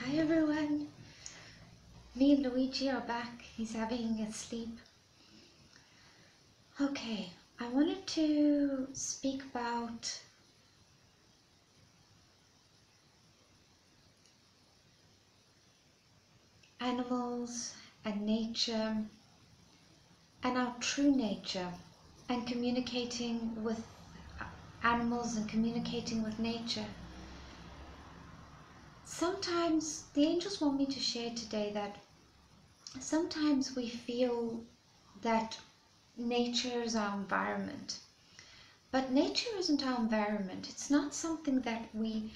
Hi everyone, me and Luigi are back. He's having a sleep. Okay, I wanted to speak about animals and nature and our true nature and communicating with animals and communicating with nature. Sometimes the angels want me to share today that sometimes we feel that nature is our environment. But nature isn't our environment. It's not something that we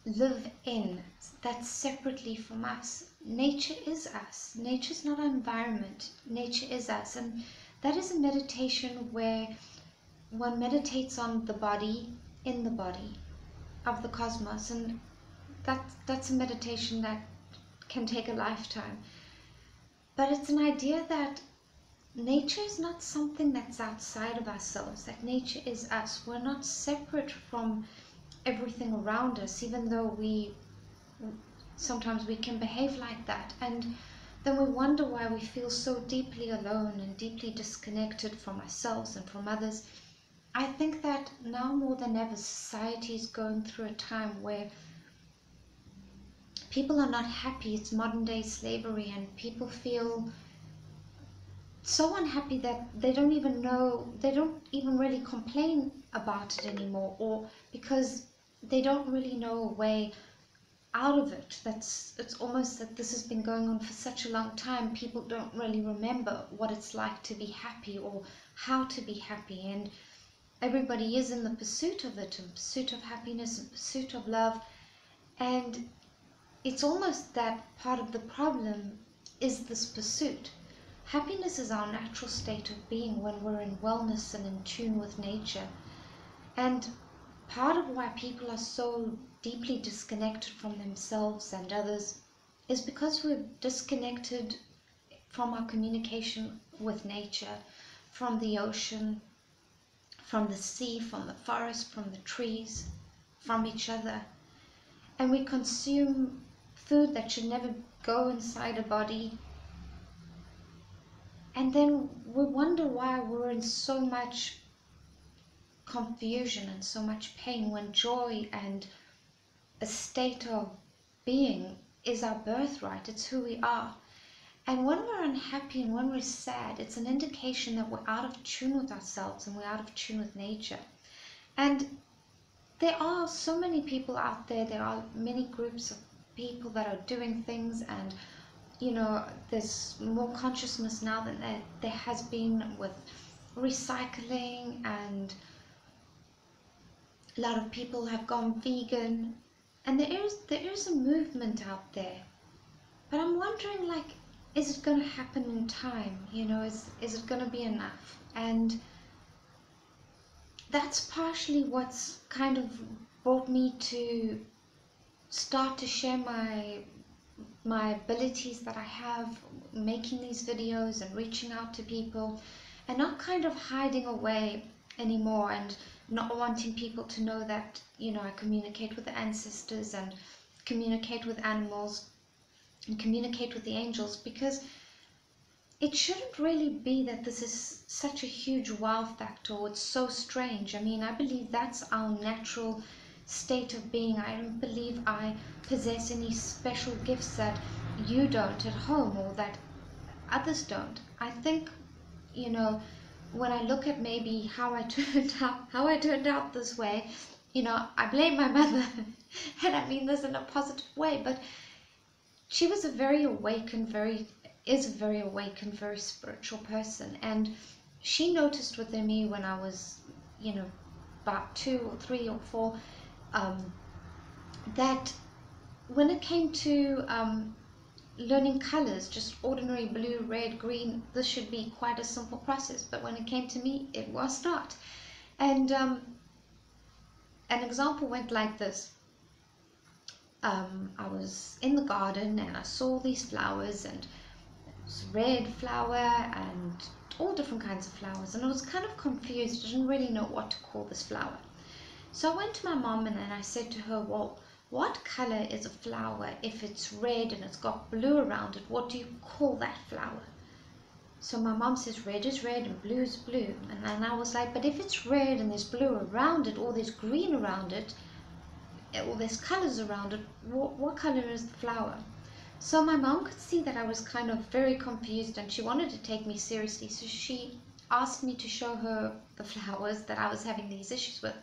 live in that's separately from us. Nature is us. Nature's not our environment. Nature is us. And that is a meditation where one meditates on the body in the body of the cosmos. And that's a meditation that can take a lifetime. But it's an idea that nature is not something that's outside of ourselves, that nature is us. We're not separate from everything around us, even though sometimes we can behave like that. And then we wonder why we feel so deeply alone and deeply disconnected from ourselves and from others. I think that now more than ever, society is going through a time where people are not happy. It's modern day slavery, and people feel so unhappy that they don't even really complain about it anymore, or because they don't really know a way out of it. It's almost that this has been going on for such a long time, people don't really remember what it's like to be happy or how to be happy, and everybody is in the pursuit of it, in pursuit of happiness, in pursuit of love. And it's almost that part of the problem is this pursuit. Happiness is our natural state of being when we're in wellness and in tune with nature. And part of why people are so deeply disconnected from themselves and others is because we're disconnected from our communication with nature, from the ocean, from the sea, from the forest, from the trees, from each other. And we consume food that should never go inside a body. And then we wonder why we're in so much confusion and so much pain, when joy and a state of being is our birthright. It's who we are. And when we're unhappy and when we're sad, it's an indication that we're out of tune with ourselves and we're out of tune with nature. And there are so many people out there. There are many groups of people that are doing things, and there's more consciousness now than there has been with recycling, and a lot of people have gone vegan, and there is a movement out there. But I'm wondering, like, is it going to happen in time? Is it going to be enough? And that's partially what's kind of brought me to start to share my abilities that I have, making these videos and reaching out to people, and not kind of hiding away anymore, and not wanting people to know that I communicate with the ancestors and communicate with animals and communicate with the angels, because it shouldn't really be that this is such a huge wow factor, or it's so strange. I mean, I believe that's our natural state of being. I don't believe I possess any special gifts that you don't at home, or that others don't. I think, when I look at maybe how I turned out this way, I blame my mother, and I mean this in a positive way, but she was a very awakened, very spiritual person, and she noticed within me when I was, about 2 or 3 or 4, that when it came to learning colors, just ordinary blue, red, green, this should be quite a simple process, but when it came to me, it was not. And an example went like this. I was in the garden and I saw these flowers, and it was red flower and all different kinds of flowers, and I was kind of confused. I didn't really know what to call this flower. So I went to my mom and then I said to her, well, what color is a flower if it's red and it's got blue around it? What do you call that flower? So my mom says red is red and blue is blue. And then I was like, but if it's red and there's blue around it, or there's green around it, or there's colors around it, what color is the flower? So my mom could see that I was kind of very confused, and she wanted to take me seriously. So she asked me to show her the flowers that I was having these issues with.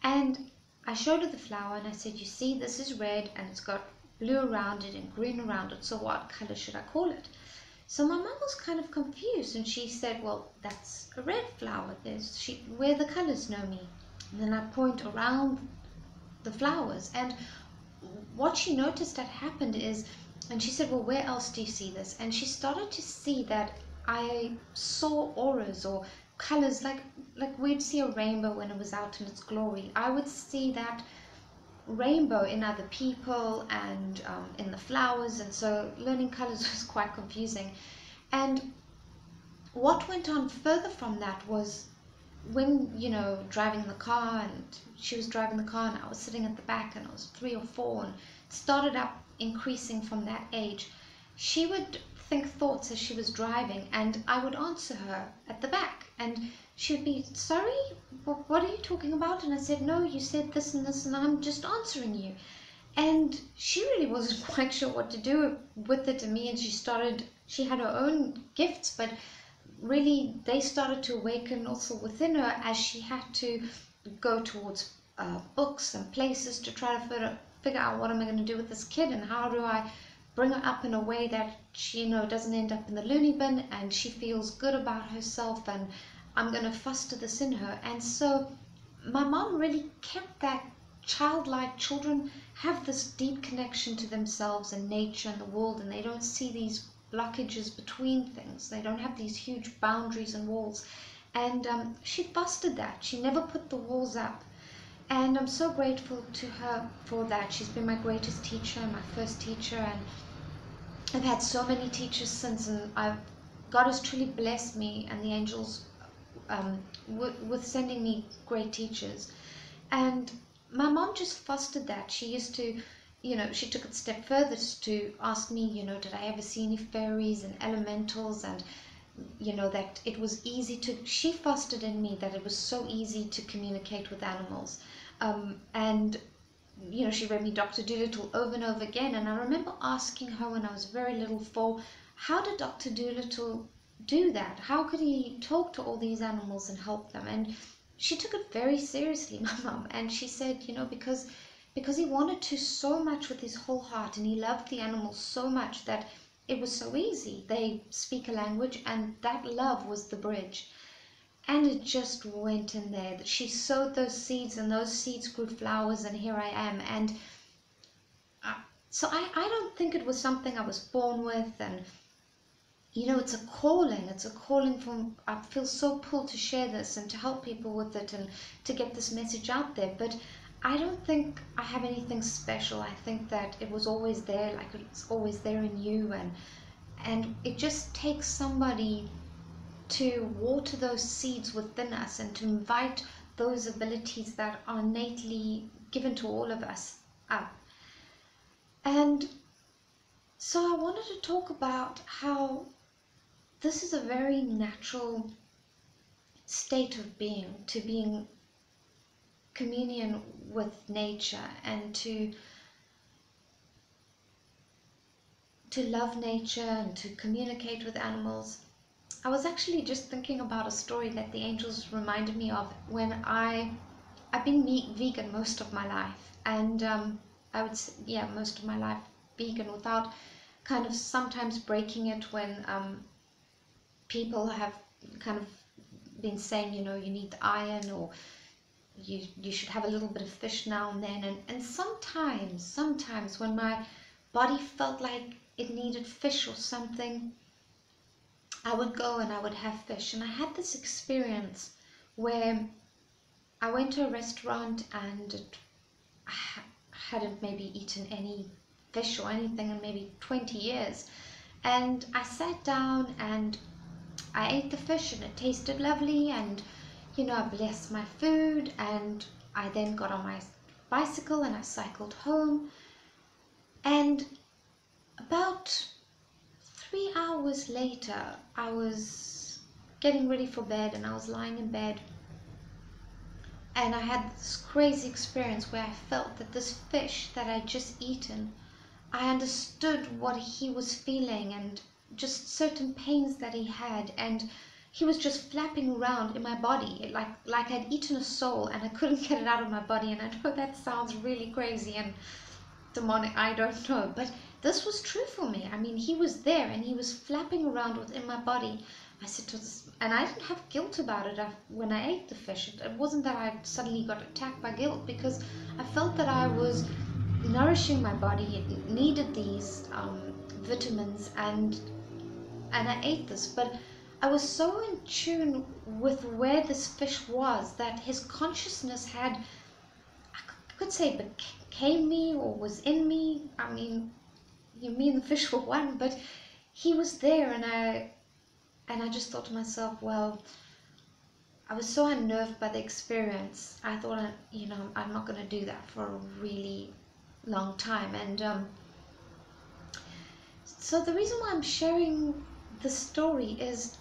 And I showed her the flower and I said, you see, this is red and it's got blue around it and green around it. So what color should I call it? So my mom was kind of confused, and she said, well, that's a red flower. Where the colors know me. And then I point around the flowers, and what she noticed had happened is, and she said, well, where else do you see this? And she started to see that I saw auras or colors, like we'd see a rainbow when it was out in its glory. I would see that rainbow in other people and in the flowers, and so learning colors was quite confusing. And what went on further from that was, when, you know, driving the car, and she was driving the car and I was sitting at the back, and I was 3 or 4, and it started up increasing from that age. She would think thoughts as she was driving, and I would answer her at the back, and she would be, sorry, what are you talking about? And I said, no, you said this and this and I'm just answering you. And she really wasn't quite sure what to do with it to me, and she had her own gifts, but really they started to awaken also within her as she had to go towards books and places to try to figure out, what am I going to do with this kid, and how do I bring her up in a way that she, you know, doesn't end up in the loony bin and she feels good about herself, and I'm going to foster this in her. And so my mom really kept that childlike. Children have this deep connection to themselves and nature and the world, and they don't see these blockages between things. They don't have these huge boundaries and walls. And she fostered that. She never put the walls up. And I'm so grateful to her for that. She's been my greatest teacher, my first teacher, and I've had so many teachers since, and God has truly blessed me and the angels with sending me great teachers. And my mom just fostered that. She used to, you know, she took it a step further to ask me, you know, did I ever see any fairies and elementals, and, you know, that it was easy to, she fostered in me that it was so easy to communicate with animals. And, you know, she read me Dr. Dolittle over and over again. And I remember asking her when I was very little for, how did Dr. Dolittle do that? How could he talk to all these animals and help them? And she took it very seriously, my mom. And she said, you know, because he wanted to so much with his whole heart, and he loved the animals so much that it was so easy. They speak a language, and that love was the bridge. And it just went in there. She sowed those seeds, and those seeds grew flowers, and here I am. And so I don't think it was something I was born with. And, you know, it's a calling. It's a calling from, I feel so pulled to share this and to help people with it and to get this message out there. But I don't think I have anything special. I think that it was always there, like it's always there in you. And it just takes somebody to water those seeds within us and to invite those abilities that are innately given to all of us up. And so I wanted to talk about how this is a very natural state of being, to be in communion with nature and to love nature and to communicate with animals. I was actually just thinking about a story that the angels reminded me of when I've been vegan most of my life, and I would say, yeah, most of my life vegan, without kind of sometimes breaking it when people have kind of been saying, you know, you need iron, or you should have a little bit of fish now and then, and sometimes when my body felt like it needed fish or something, I would go and I would have fish. And I had this experience where I went to a restaurant and I hadn't maybe eaten any fish or anything in maybe 20 years. And I sat down and I ate the fish, and it tasted lovely, and, you know, I blessed my food, and I then got on my bicycle and I cycled home. And about 3 hours later, I was getting ready for bed and I was lying in bed. And I had this crazy experience where I felt that this fish that I'd just eaten, I understood what he was feeling and just certain pains that he had, and he was just flapping around in my body like I'd eaten a soul and I couldn't get it out of my body. And I know that sounds really crazy and demonic, I don't know, but this was true for me. I mean, he was there and he was flapping around within my body. I said to this, and I didn't have guilt about it when I ate the fish. It wasn't that I suddenly got attacked by guilt, because I felt that I was nourishing my body. It needed these vitamins, and I ate this. But I was so in tune with where this fish was that his consciousness had, I could say, became me or was in me. I mean, me and the fish were one, but he was there, and I just thought to myself, well, I was so unnerved by the experience. I thought, I'm not going to do that for a really long time. And so the reason why I'm sharing this story is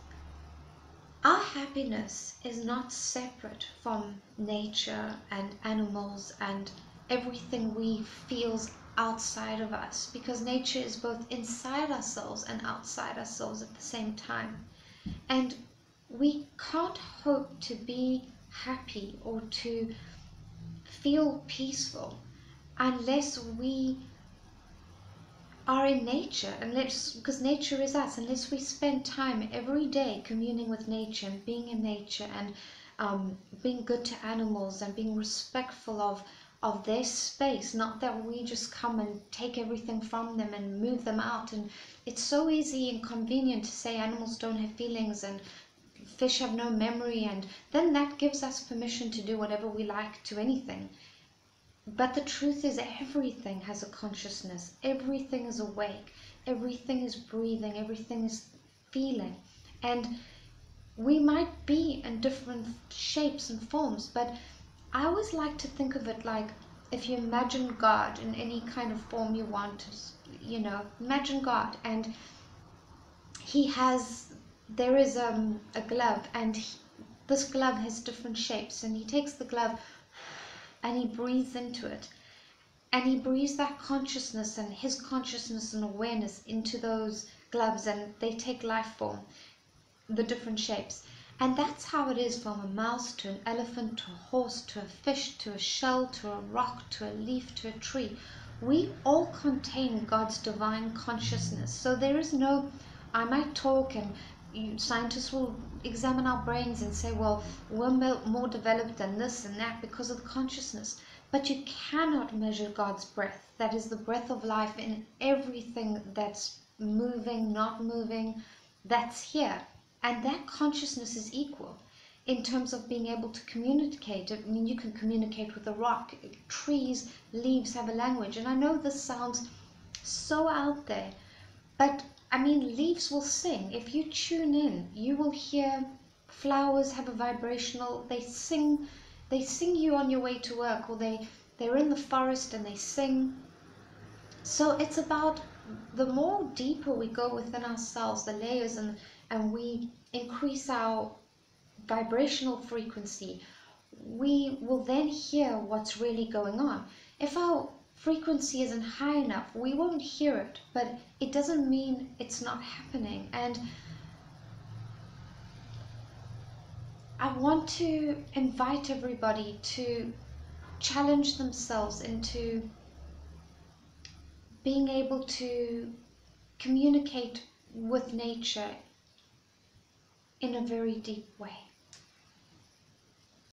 our happiness is not separate from nature and animals and everything we feel outside of us, because nature is both inside ourselves and outside ourselves at the same time. And we can't hope to be happy or to feel peaceful unless we are in nature, because nature is us, unless we spend time every day communing with nature and being in nature and being good to animals and being respectful of their space, not that we just come and take everything from them and move them out. And it's so easy and convenient to say animals don't have feelings and fish have no memory, and then that gives us permission to do whatever we like to anything. But the truth is, everything has a consciousness, everything is awake, everything is breathing, everything is feeling. And we might be in different shapes and forms, but I always like to think of it like, if you imagine God in any kind of form you want, imagine God, and there is a glove, and this glove has different shapes, and he takes the glove and he breathes into it, and he breathes that consciousness and his consciousness and awareness into those gloves, and they take life form, the different shapes. And that's how it is from a mouse to an elephant to a horse to a fish to a shell to a rock to a leaf to a tree. We all contain God's divine consciousness. So there is no, I might talk and scientists will examine our brains and say, well, we're more developed than this and that because of the consciousness. But you cannot measure God's breath. That is the breath of life in everything that's moving, not moving, that's here. And that consciousness is equal in terms of being able to communicate. I mean, you can communicate with a rock. Trees, leaves have a language. And I know this sounds so out there, but I mean, leaves will sing. If you tune in, you will hear flowers have a vibrational, they sing you on your way to work, or they're in the forest and they sing. So it's about, the more deeper we go within ourselves, the layers, and we increase our vibrational frequency, we will then hear what's really going on. If our frequency isn't high enough, we won't hear it, but it doesn't mean it's not happening. And I want to invite everybody to challenge themselves into being able to communicate with nature in a very deep way.